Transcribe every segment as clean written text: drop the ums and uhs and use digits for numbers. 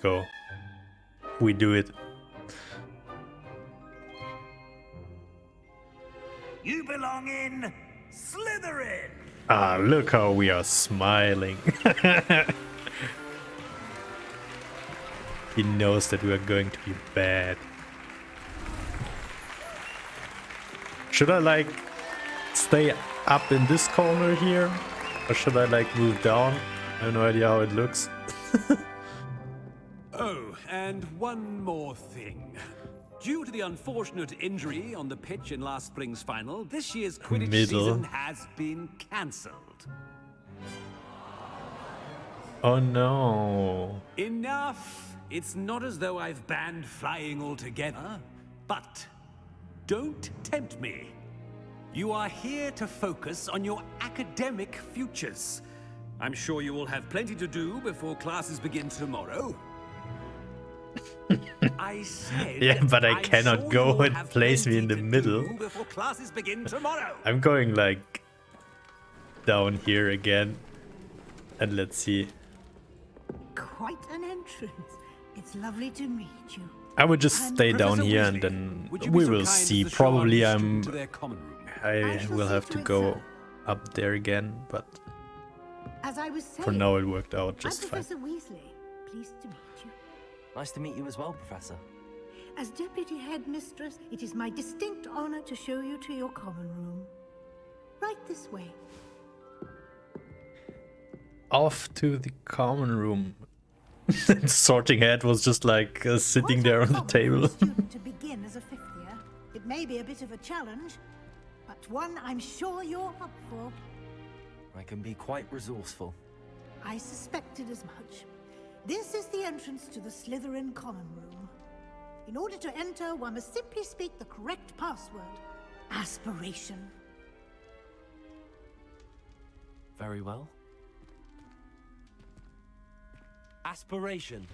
Go. We do it. You belong in Slytherin. Ah, look how we are smiling. He knows that we are going to be bad. Should I like stay up in this corner here? Or should I like move down? I have no idea how it looks. Oh, and one more thing. Due to the unfortunate injury on the pitch in last spring's final, this year's Quidditch season has been cancelled. Oh no. Enough! It's not as though I've banned flying altogether, but don't tempt me. You are here to focus on your academic futures. I'm sure you will have plenty to do before classes begin tomorrow. I said, yeah, but I cannot sure go and place me in the middle. Before classes begin tomorrow. I'm going like down here again. And let's see. Quite an entrance. It's lovely to meet you. I would just stay down Professor here Weasley, and then would you be we so will kind as see. to show Probably our student to their common room? I shall will see have to to it, go sir. up there again, but As I was saying, for now it worked out just I'm fine. Professor Weasley. Pleased to meet you. Nice to meet you as well, Professor. As Deputy Headmistress, it is my distinct honor to show you to your common room. Right this way. Off to the common room. Sorting Hat was just like sitting Quite there on the uncommon for a table. student to begin as a fifth year. It may be a bit of a challenge, but one I'm sure you're up for. I can be quite resourceful. I suspected as much. This is the entrance to the Slytherin common room. In order to enter, one must simply speak the correct password. Aspiration. Very well. Aspiration.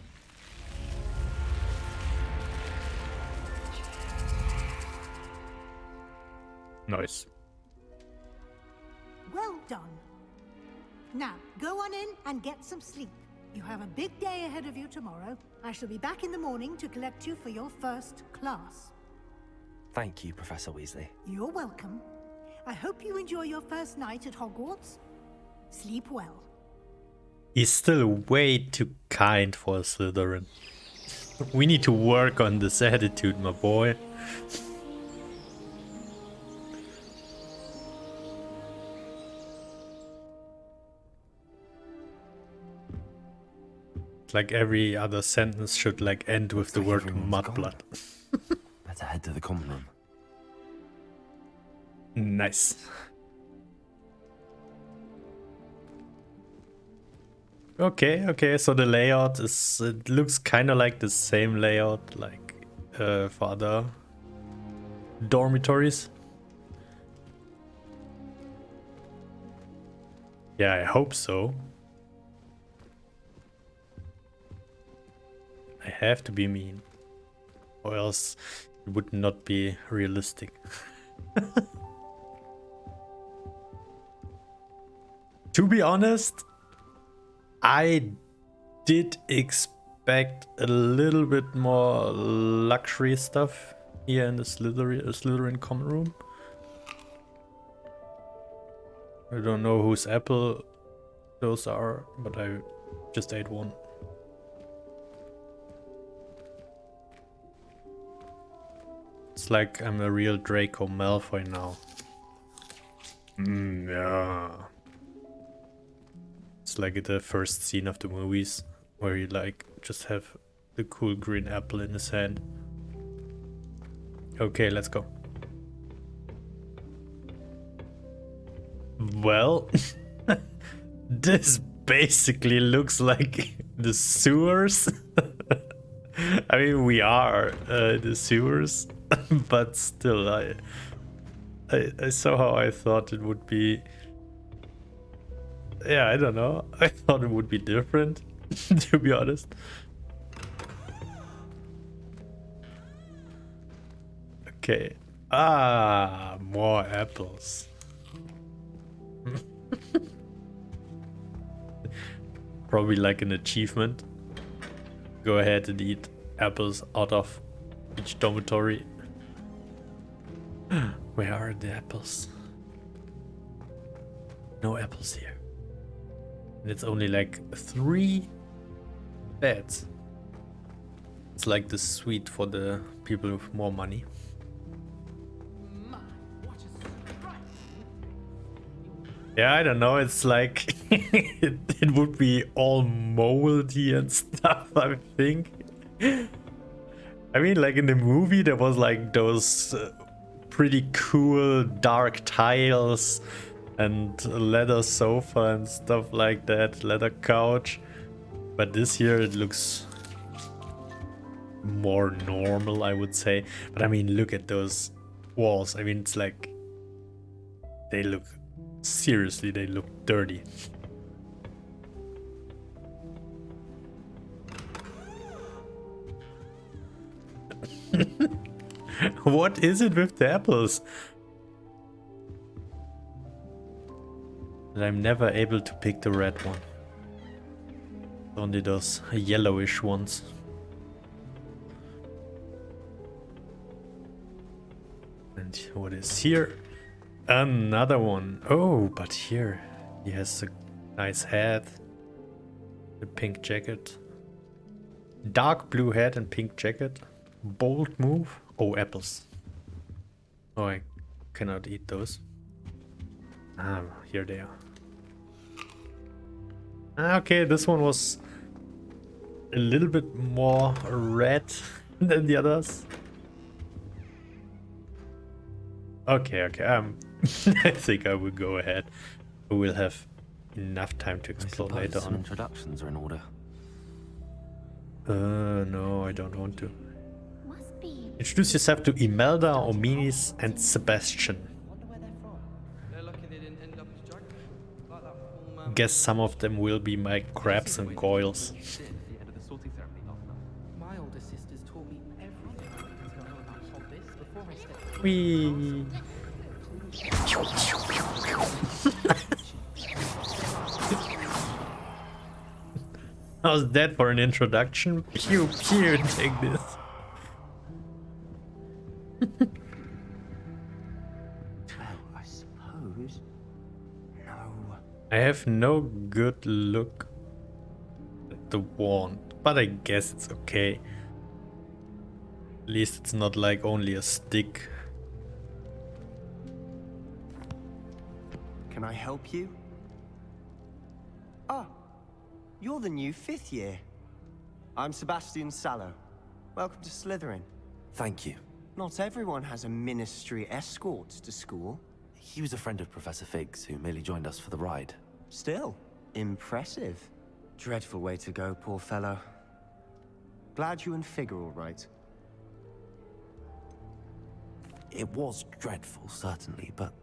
Nice. Well done. Now, go on in and get some sleep. You have a big day ahead of you tomorrow. I shall be back in the morning to collect you for your first class. Thank you, Professor Weasley. You're welcome. I hope you enjoy your first night at Hogwarts. Sleep well. He's still way too kind for a Slytherin. We need to work on this attitude, my boy. Like every other sentence should like end with the like word everyone's mudblood. Better head to the common room. Nice. Okay, so the layout is, it looks kind of like the same layout like for other dormitories. Yeah, I hope so. I have to be mean, or else it would not be realistic. To be honest, I did expect a little bit more luxury stuff here in the Slytherin common room. I don't know whose apple those are, but I just ate one. It's like I'm a real Draco Malfoy now. Yeah. It's like the first scene of the movies where you like just have the cool green apple in his hand. Okay, let's go. Well, this basically looks like the sewers. I mean, we are the sewers, but still, I somehow I thought it would be. Yeah, I don't know. I thought it would be different, to be honest. Okay. Ah, more apples. Probably like an achievement. go ahead and eat apples out of each dormitory. Where are the apples? No apples here. And it's only like 3 beds. It's like the suite for the people with more money. Yeah, I don't know. It's like it would be all moldy and stuff, I think. I mean, like in the movie, there was like those pretty cool dark tiles and leather sofa and stuff like that, leather couch. But this year it looks more normal, I would say. But I mean, look at those walls. I mean, it's like they look, seriously, they look dirty. What is it with the apples? And I'm never able to pick the red one. Only those yellowish ones. And what is here? Another one. Oh, but here he has a nice hat. A pink jacket. Dark blue hat and pink jacket. Bold move. Oh, apples. Oh, I cannot eat those. Ah, here they are. Okay, this one was a little bit more red than the others. Okay, I think I will go ahead. We will have enough time to explore later some on. introductions are in order. No, I don't want to. Must be. Introduce yourself to Imelda, Ominis, and Sebastian. Guess some of them will be my crabs and goyles. My older sisters taught me everything I need to know about Hobbits before I stepped Whee! How's that for an introduction? Pew pew, take this. I suppose. No. I have no good look at the wand, but I guess it's okay. At least it's not like only a stick. Can I help you? Ah, you're the new 5th year. I'm Sebastian Sallow. Welcome to Slytherin. Thank you. Not everyone has a ministry escort to school. He was a friend of Professor Fig's who merely joined us for the ride. Still, impressive. Dreadful way to go, poor fellow. Glad you and Fig are all right. It was dreadful, certainly, but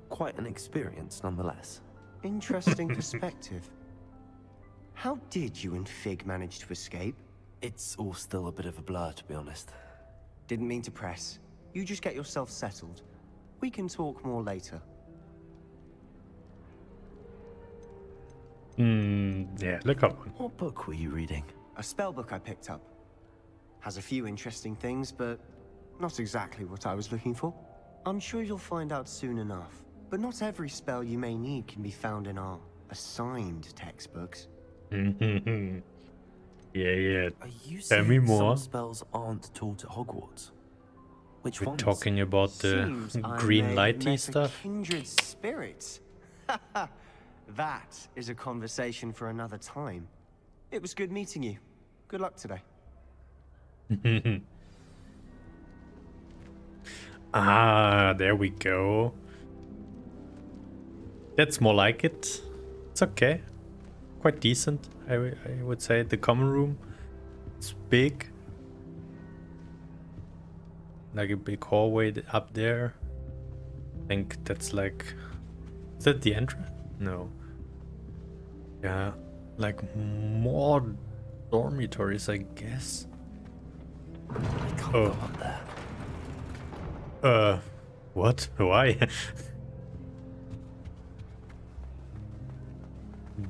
quite an experience nonetheless. Interesting perspective. How did you and Fig manage to escape? It's all still a bit of a blur, to be honest. Didn't mean to press. You just get yourself settled. We can talk more later. Yeah, look up. What book were you reading? A spellbook I picked up. Has a few interesting things, but not exactly what I was looking for. I'm sure you'll find out soon enough. But not every spell you may need can be found in our assigned textbooks. Yeah, yeah. Are you Tell saying me more. some spells aren't taught at Hogwarts? Which We're ones? talking about the Seems I green may have lighty met a stuff. kindred spirits. That is a conversation for another time. It was good meeting you. Good luck today. Ah, there we go. That's more like it. It's okay. Quite decent, I would say. The common room, it's big. Like a big hallway up there. I think that's like... Is that the entrance? No. Yeah, like more dormitories, I guess. I can't Oh. go up there. What? Why?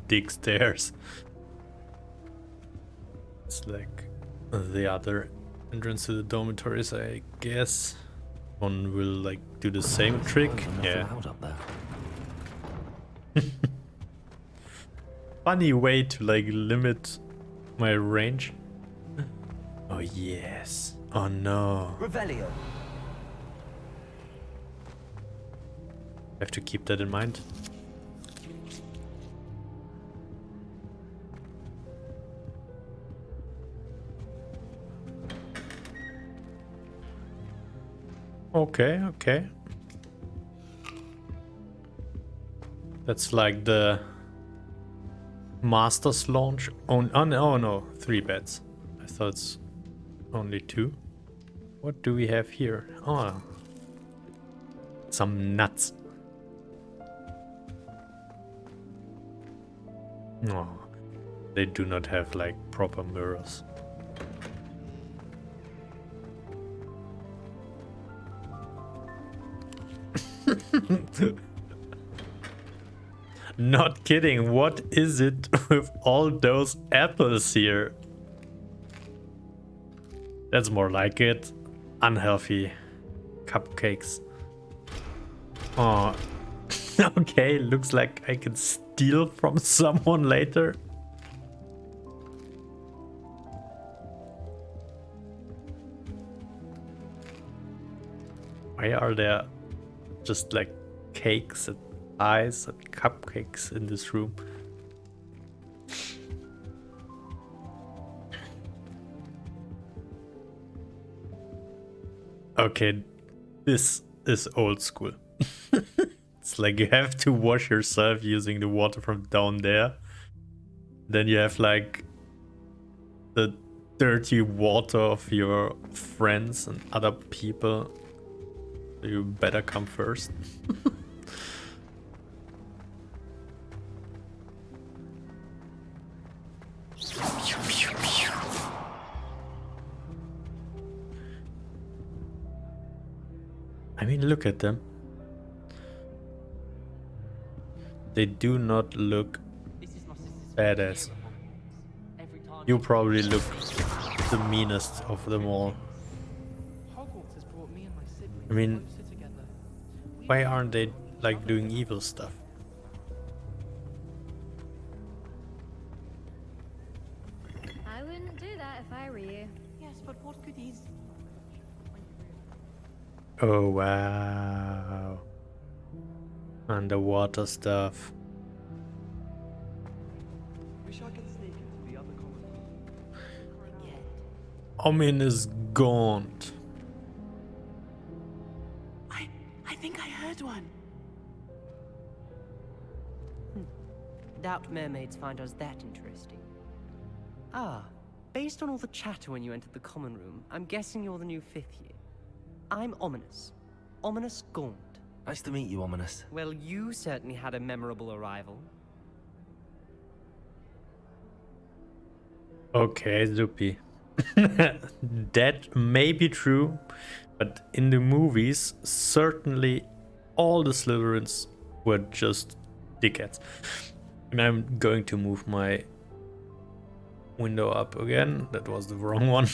Dig stairs. It's like the other entrance to the dormitories, I guess. One will like do the same trick. Yeah. Allowed up there. Funny way to like limit my range. Oh yes. Oh no. Revelio. Have to keep that in mind. Okay, okay. That's like the Master's launch. Oh no, 3 beds. I thought it's only 2. What do we have here? Oh, some nuts. No, they do not have like proper mirrors. Not kidding, what is it with all those apples here? That's more like it. Unhealthy cupcakes. Oh, okay, looks like I can steal from someone later. Why are there just like cakes and pies and cupcakes in this room? Okay, this is old school. It's like you have to wash yourself using the water from down there. Then you have like the dirty water of your friends and other people. You better come first. I mean, look at them. They do not look badass. You probably look the meanest of them all. Hogwarts has brought me and my siblings I mean, closer together. why aren't they like doing evil stuff? I wouldn't do that if I were you. Yes, but what could these... Oh wow. Underwater stuff. Wish I could sneak into the other common room. Omin is gaunt. I think I heard one. Doubt mermaids find us that interesting. Ah, based on all the chatter when you entered the common room, I'm guessing you're the new 5th year. I'm Ominous. Ominous Gaunt. Nice to meet you, Ominous. Well, you certainly had a memorable arrival. Okay, Zupi. That may be true, but in the movies, certainly all the Slytherins were just dickheads. And I'm going to move my window up again. That was the wrong one.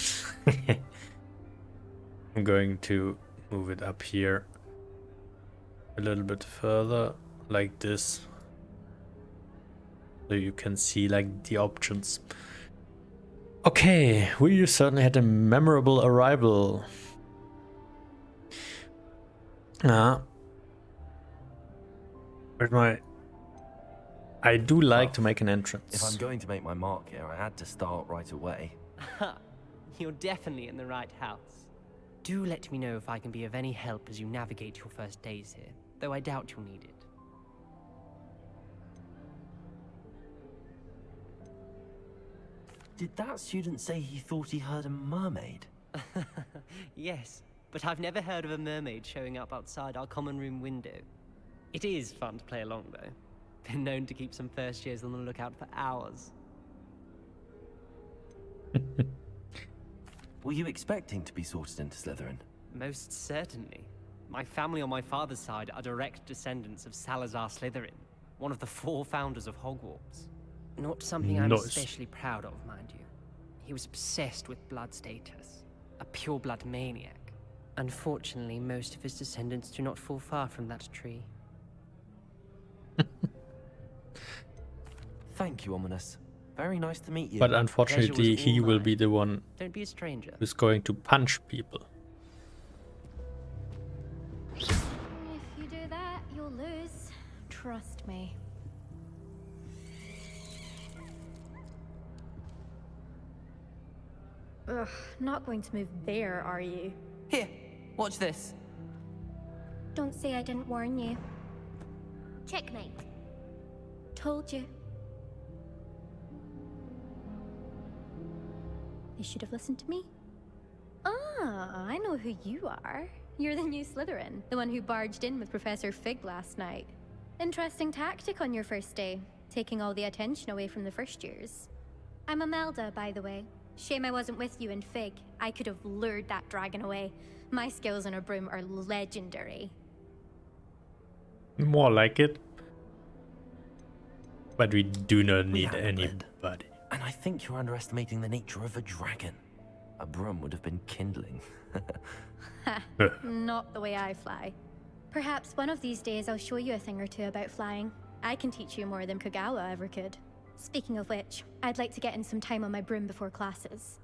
I'm going to move it up here a little bit further, like this, so you can see like the options. Okay, we certainly had a memorable arrival. Where's my... I do like to make an entrance. If I'm going to make my mark here, I had to start right away. You're definitely in the right house. Do let me know if I can be of any help as you navigate your first days here, though I doubt you'll need it. Did that student say he thought he heard a mermaid? Yes, but I've never heard of a mermaid showing up outside our common room window. It is fun to play along, though. Been known to keep some first years on the lookout for hours. Were you expecting to be sorted into Slytherin? Most certainly. My family on my father's side are direct descendants of Salazar Slytherin, one of the 4 founders of Hogwarts. Not something I'm Nice. especially proud of, mind you. He was obsessed with blood status, a pure-blood maniac. Unfortunately, most of his descendants do not fall far from that tree. Thank you, Ominous. Very nice to meet you. But unfortunately, he will be the one Don't be a stranger. who's going to punch people. If you do that, you'll lose. Trust me. Ugh, not going to move there, are you? Here, watch this. Don't say I didn't warn you. Checkmate. Told you. You should have listened to me. Ah, I know who you are. You're the new Slytherin, the one who barged in with Professor Fig last night. Interesting tactic on your first day, taking all the attention away from the first years. I'm Imelda, by the way. Shame I wasn't with you in Fig. I could have lured that dragon away. My skills on a broom are legendary. More like it. But we do not need anybody. And I think you're underestimating the nature of a dragon. A broom would have been kindling. Not the way I fly. Perhaps one of these days I'll show you a thing or two about flying. I can teach you more than Kagawa ever could. Speaking of which, I'd like to get in some time on my broom before classes.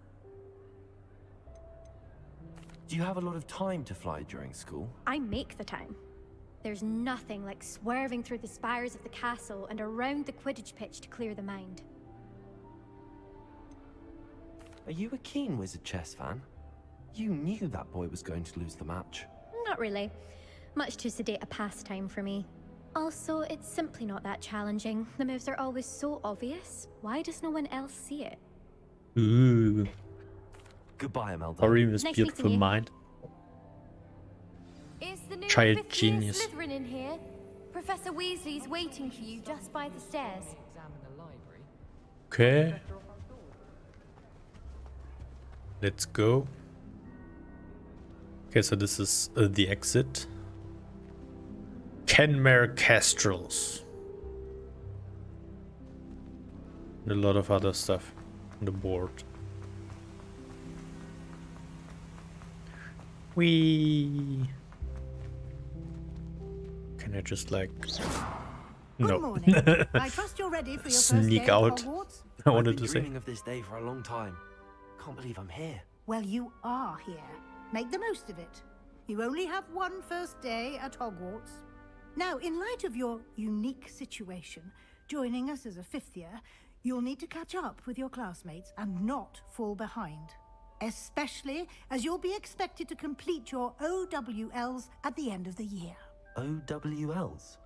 Do you have a lot of time to fly during school? I make the time. There's nothing like swerving through the spires of the castle and around the Quidditch pitch to clear the mind. Are you a keen Wizard chess fan? You knew that boy was going to lose the match. Not really. Much too sedate a pastime for me. Also, it's simply not that challenging. The moves are always so obvious. Why does no one else see it? Ooh. Goodbye, Imelda. Orima's Nice beautiful meeting you. mind. Is the new Child fifth year genius. Slytherin in here? Professor Weasley's waiting for you just by the stairs. Examine the library. Okay. Let's go. Okay, so this is the exit. Kenmare Castrals. And a lot of other stuff on the board. Can I just like... Good No. morning. I trust you're ready for your first Sneak day at out. Hogwarts. I I've wanted been to say. dreaming of this day for a long time. Can't believe I'm here. Well, you are here. Make the most of it. You only have one first day at Hogwarts. Now, in light of your unique situation, joining us as a fifth year, you'll need to catch up with your classmates and not fall behind. Especially as you'll be expected to complete your OWLs at the end of the year. OWLs?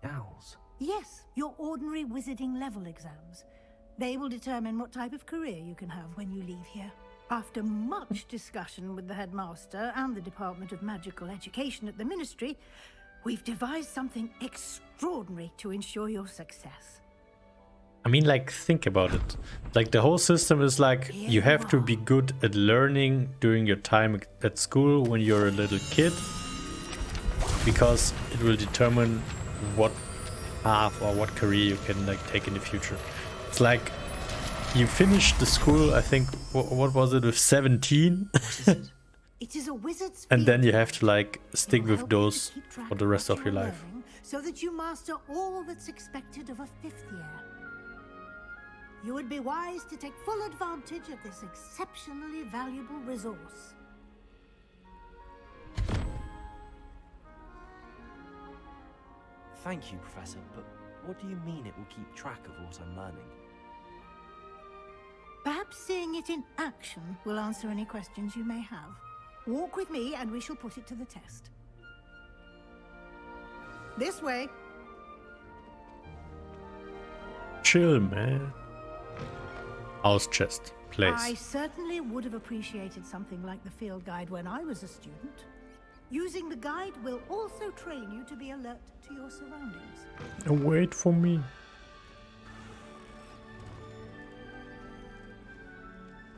Owls? Yes, your ordinary wizarding level exams. They will determine what type of career you can have when you leave here. After much discussion with the headmaster and the Department of Magical Education at the Ministry, we've devised something extraordinary to ensure your success. I mean, like, think about it. Like, the whole system is like, you have to be good at learning during your time at school when you're a little kid, because it will determine what path or what career you can, like, take in the future. It's like, you finish the school, I think, what was it, with 17? It is a wizard's And then field. you have to, like, stick It will with help you to those keep track for the of rest what of your you're life. learning, so that you master all that's expected of a fifth year. You would be wise to take full advantage of this exceptionally valuable resource. Thank you, Professor, but what do you mean it will keep track of what I'm learning? Perhaps seeing it in action will answer any questions you may have. Walk with me and we shall put it to the test. This way. Chill, man. House chest. Place. I certainly would have appreciated something like the field guide when I was a student. Using the guide will also train you to be alert to your surroundings. Wait for me.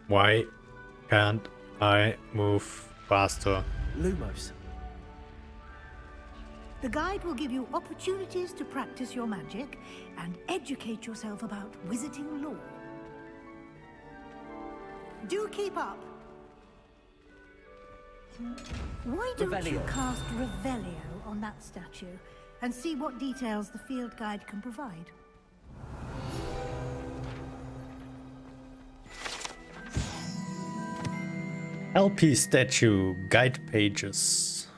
Why can't I move faster? Lumos. The guide will give you opportunities to practice your magic and educate yourself about wizarding lore. Do keep up. Why don't you Revelio. cast Revelio on that statue and see what details the field guide can provide? LP statue guide pages.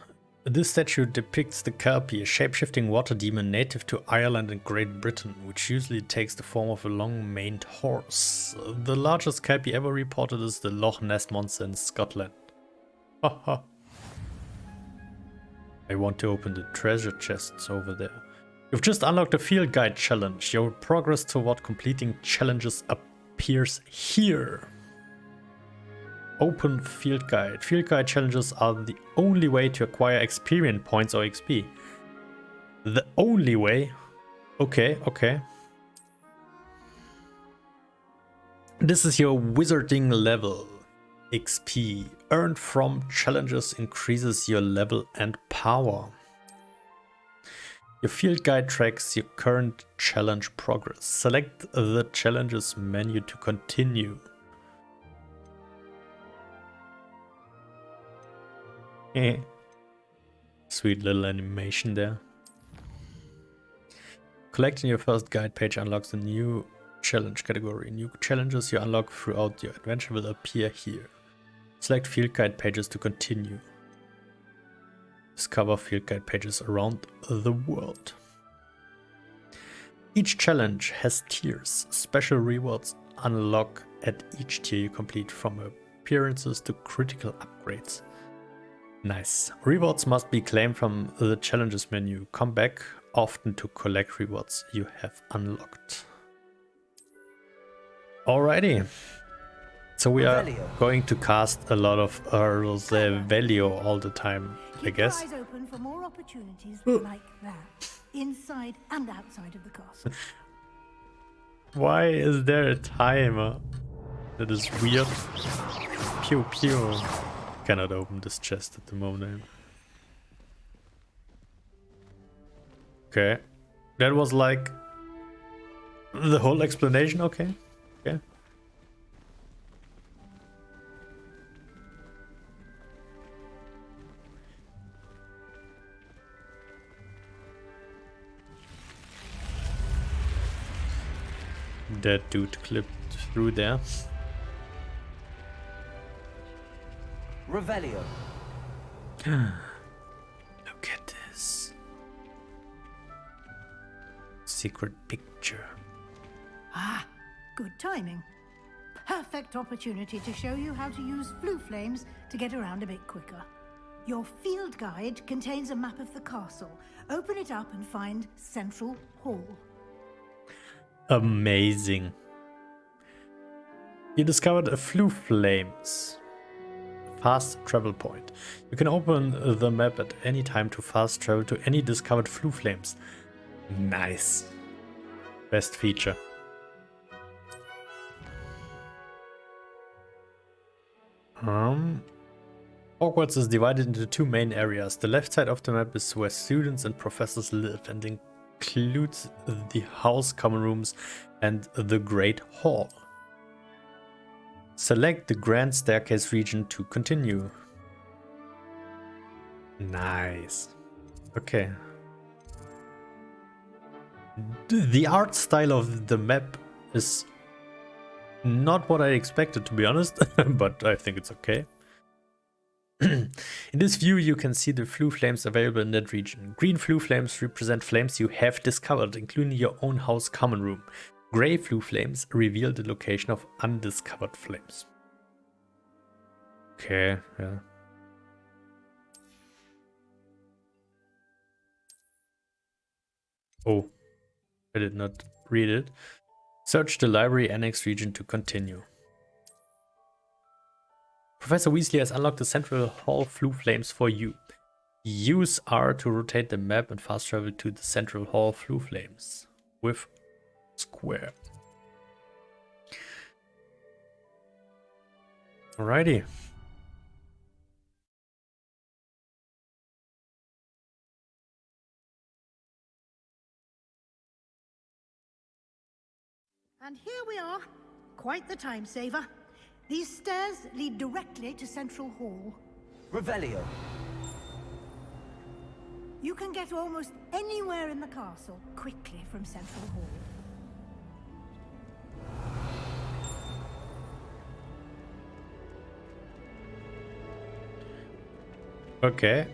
This statue depicts the Kelpie, a shape-shifting water demon native to Ireland and Great Britain, which usually takes the form of a long-maned horse. The largest Kelpie ever reported is the Loch Ness monster in Scotland. Haha. I want to open the treasure chests over there. You've just unlocked a field guide challenge. Your progress toward completing challenges appears here. Open field guide. Field guide challenges are the only way to acquire experience points or XP. The only way? Okay, okay. This is your wizarding level. XP earned from challenges increases your level and power. Your field guide tracks your current challenge progress. Select the challenges menu to continue. Sweet little animation there. Collecting your first guide page unlocks a new challenge category. New challenges you unlock throughout your adventure will appear here. Select field guide pages to continue. Discover field guide pages around the world. Each challenge has tiers. Special rewards unlock at each tier you complete, from appearances to critical upgrades. Nice. Rewards must be claimed from the challenges menu. Come back often to collect rewards you have unlocked. Alrighty. So we are going to cast a lot of Revelio all the time, I guess. Keep your eyes open for more opportunities like that, inside and outside of the castle. Why is there a timer? That is weird. Pew pew. Cannot open this chest at the moment. Okay. That was like the whole explanation. Okay. Okay. That dude clipped through there. Revelio. Look at this. Secret picture. Ah, good timing. Perfect opportunity to show you how to use flue flames to get around a bit quicker. Your field guide contains a map of the castle. Open it up and find Central Hall. Amazing. You discovered a flue flames. Fast travel point. You can open the map at any time to fast travel to any discovered flue flames. Nice. Best feature. Hogwarts is divided into two main areas. The left side of the map is where students and professors live and includes the house common rooms and the Great Hall. Select the Grand Staircase region to continue. Nice. Okay. The art style of the map is not what I expected, to be honest, but I think it's okay. In this view, you can see the flue flames available in that region. Green flue flames represent flames you have discovered, including your own house common room. Grey flue flames reveal the location of undiscovered flames. Okay, yeah. Oh, I did not read it. Search the library annex region to continue. Professor Weasley has unlocked the Central Hall flue flames for you. Use R to rotate the map and fast travel to the Central Hall flue flames with square. Alrighty. And here we are. Quite the time saver. These stairs lead directly to Central Hall. Revelio. You can get almost anywhere in the castle quickly from Central Hall. Okay.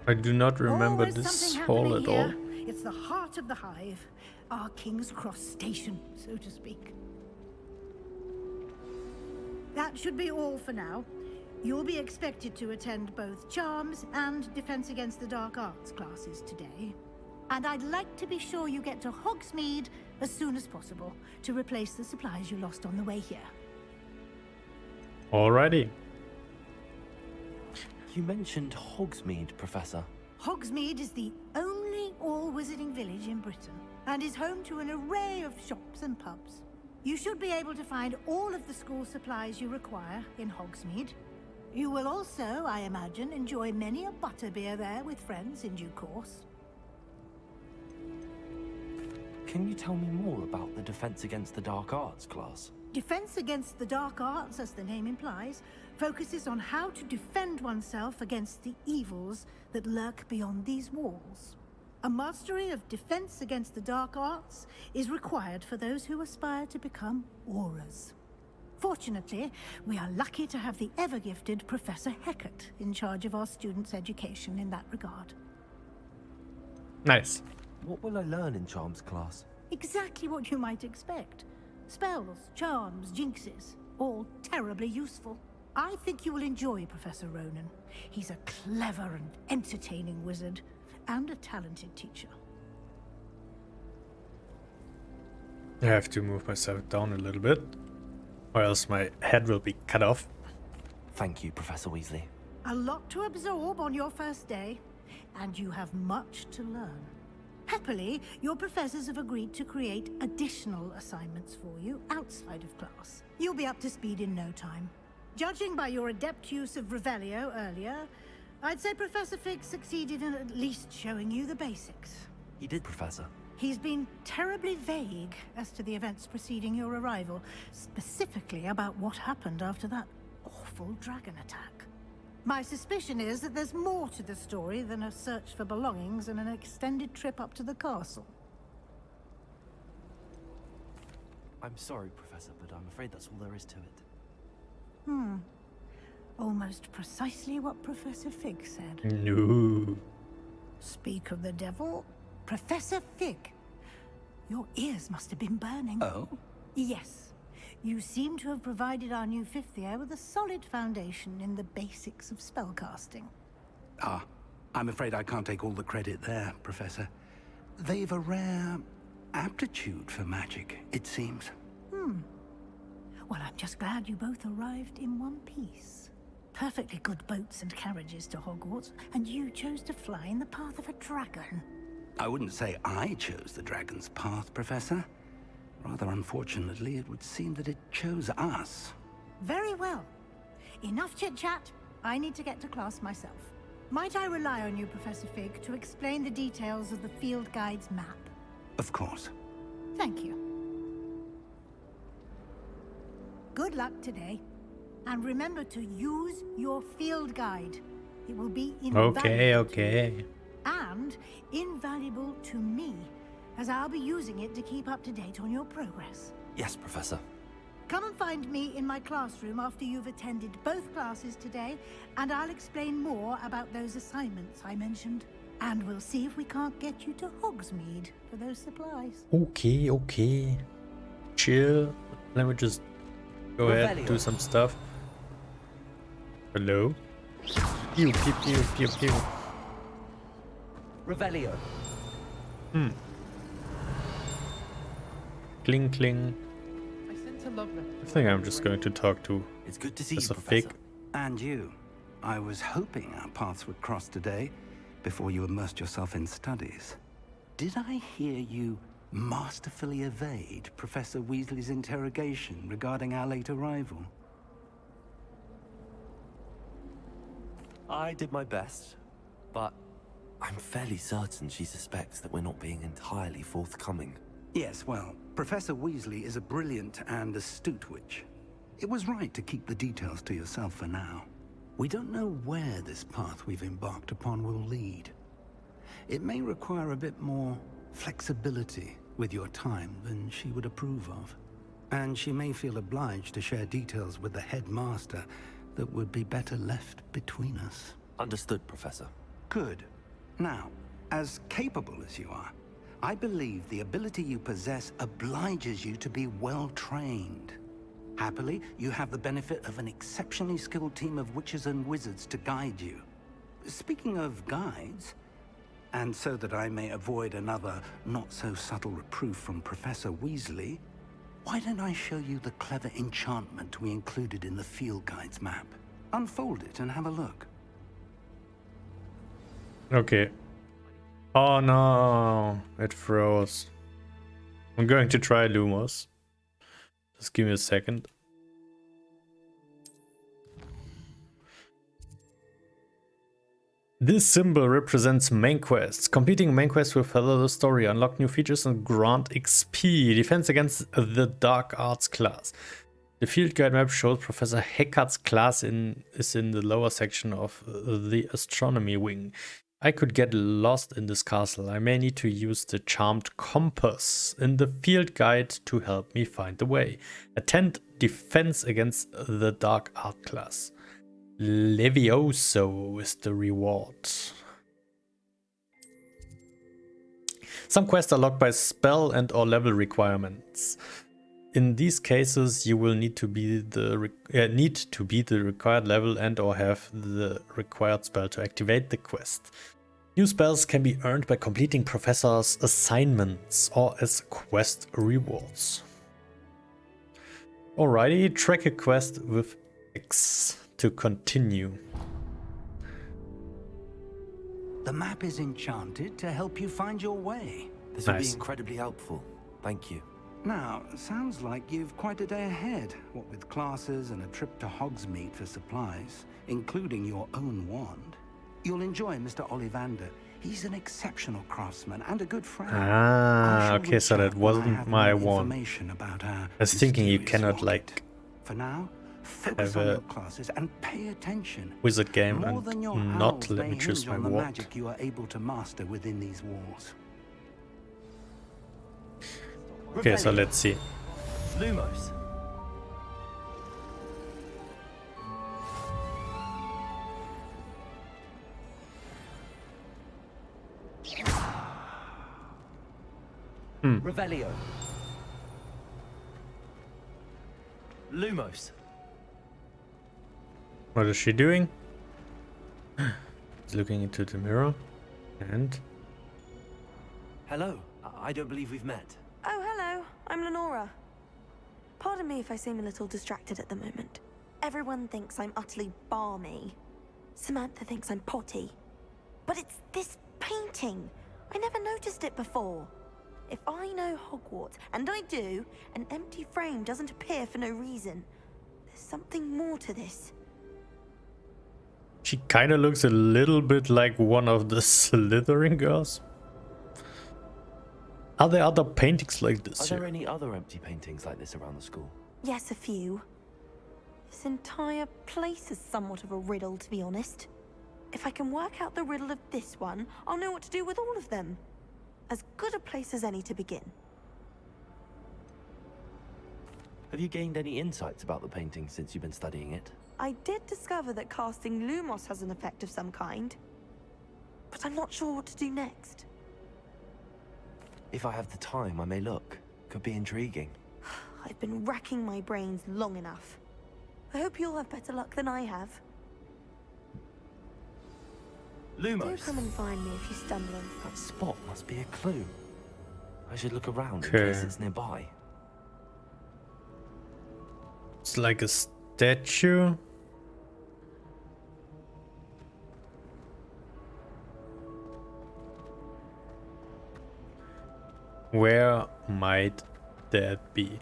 I do not remember Always this something hall at happening all. here. It's the heart of the hive, our King's Cross station, so to speak. That should be all for now. You'll be expected to attend both Charms and Defense Against the Dark Arts classes today. And I'd like to be sure you get to Hogsmeade as soon as possible to replace the supplies you lost on the way here. Alrighty. You mentioned Hogsmeade, Professor. Hogsmeade is the only all-wizarding village in Britain and is home to an array of shops and pubs. You should be able to find all of the school supplies you require in Hogsmeade. You will also, I imagine, enjoy many a butterbeer there with friends in due course. Can you tell me more about the Defense Against the Dark Arts class? Defense Against the Dark Arts, as the name implies, focuses on how to defend oneself against the evils that lurk beyond these walls. A mastery of Defense Against the Dark Arts is required for those who aspire to become Aurors. Fortunately, we are lucky to have the ever-gifted Professor Hecat in charge of our students' education in that regard. Nice. What will I learn in Charms class? Exactly what you might expect. Spells, charms, jinxes, all terribly useful. I think you will enjoy Professor Ronan. He's a clever and entertaining wizard, and a talented teacher. I have to move myself down a little bit, or else my head will be cut off. Thank you, Professor Weasley. A lot to absorb on your first day, and you have much to learn. Happily, your professors have agreed to create additional assignments for you outside of class. You'll be up to speed in no time. Judging by your adept use of Revelio earlier, I'd say Professor Fig succeeded in at least showing you the basics. He did, Professor. He's been terribly vague as to the events preceding your arrival, specifically about what happened after that awful dragon attack. My suspicion is that there's more to the story than a search for belongings and an extended trip up to the castle. I'm sorry, Professor, but I'm afraid that's all there is to it. Almost precisely what Professor Fig said. No. Speak of the devil, Professor Fig. Your ears must have been burning. Oh? Yes. You seem to have provided our new fifth year with a solid foundation in the basics of spellcasting. Ah, I'm afraid I can't take all the credit there, Professor. They've a rare aptitude for magic, it seems. Well, I'm just glad you both arrived in one piece. Perfectly good boats and carriages to Hogwarts, and you chose to fly in the path of a dragon. I wouldn't say I chose the dragon's path, Professor. Rather unfortunately, it would seem that it chose us. Very well. Enough chit-chat. I need to get to class myself. Might I rely on you, Professor Fig, to explain the details of the field guide's map? Of course. Thank you. Good luck today. And remember to use your field guide. It will be invaluable Okay. to you, and invaluable to me, as I'll be using it to keep up to date on your progress. Yes, Professor. Come and find me in my classroom after you've attended both classes today, and I'll explain more about those assignments I mentioned. And we'll see if we can't get you to Hogsmeade for those supplies. Okay. Chill. Let me just go ahead and do some stuff. Hello? Pew, pew, pew, pew, pew. Revelio. Cling, cling. I sent a love letter. I think I'm just going to talk to It's good to see you, Professor Professor. Fig. And you. I was hoping our paths would cross today, before you immersed yourself in studies. Did I hear you masterfully evade Professor Weasley's interrogation regarding our late arrival? I did my best, but I'm fairly certain she suspects that we're not being entirely forthcoming. Yes, well, Professor Weasley is a brilliant and astute witch. It was right to keep the details to yourself for now. We don't know where this path we've embarked upon will lead. It may require a bit more flexibility with your time than she would approve of. And she may feel obliged to share details with the headmaster that would be better left between us. Understood, Professor. Good. Now, as capable as you are, I believe the ability you possess obliges you to be well trained. Happily, you have the benefit of an exceptionally skilled team of witches and wizards to guide you. Speaking of guides, and so that I may avoid another not-so-subtle reproof from Professor Weasley, why don't I show you the clever enchantment we included in the field guide's map? Unfold it and have a look. Okay. Oh no, it froze. I'm going to try Lumos. Just give me a second. This symbol represents main quests. Completing main quests will further the story, unlock new features, and grant XP. Defense against the Dark Arts class. The field guide map shows Professor Heckard's class is in the lower section of the astronomy wing. I could get lost in this castle. I may need to use the charmed compass in the field guide to help me find the way. Attend defense against the Dark Art class. Levioso is the reward. Some quests are locked by spell and or level requirements. In these cases, you will need to be the required level and or have the required spell to activate the quest. New spells can be earned by completing professors' assignments or as quest rewards. Alrighty, track a quest with X to continue. The map is enchanted to help you find your way. This will be incredibly helpful. Thank you. Now, sounds like you've quite a day ahead, what with classes and a trip to Hogsmeade for supplies, including your own wand. You'll enjoy Mr. Ollivander. He's an exceptional craftsman and a good friend. Ah, okay, so that wasn't my wand. About I was thinking you cannot, like, for now, focus on your classes and pay attention. Wizard game and not let me choose my wand. Magic you are able to master within these walls. Okay, so let's see. Lumos. Revelio. Lumos. What is she doing? She's looking into the mirror. And? Hello. I don't believe we've met. Oh, hello. I'm Lenora. Pardon me if I seem a little distracted at the moment. Everyone thinks I'm utterly balmy. Samantha thinks I'm potty. But it's this painting. I never noticed it before. If I know Hogwarts, and I do, an empty frame doesn't appear for no reason. There's something more to this. She kind of looks a little bit like one of the Slytherin girls. Are there other paintings like this Are here? there any other empty paintings like this around the school? Yes, a few. This entire place is somewhat of a riddle, to be honest. If I can work out the riddle of this one, I'll know what to do with all of them. As good a place as any to begin. Have you gained any insights about the painting since you've been studying it? I did discover that casting Lumos has an effect of some kind. But I'm not sure what to do next. If I have the time, I may look. Could be intriguing. I've been racking my brains long enough. I hope you'll have better luck than I have. Lumos. Do come and find me if you stumble on That spot must be a clue. I should look around in Okay. case it's nearby. It's like a statue. Where might that be?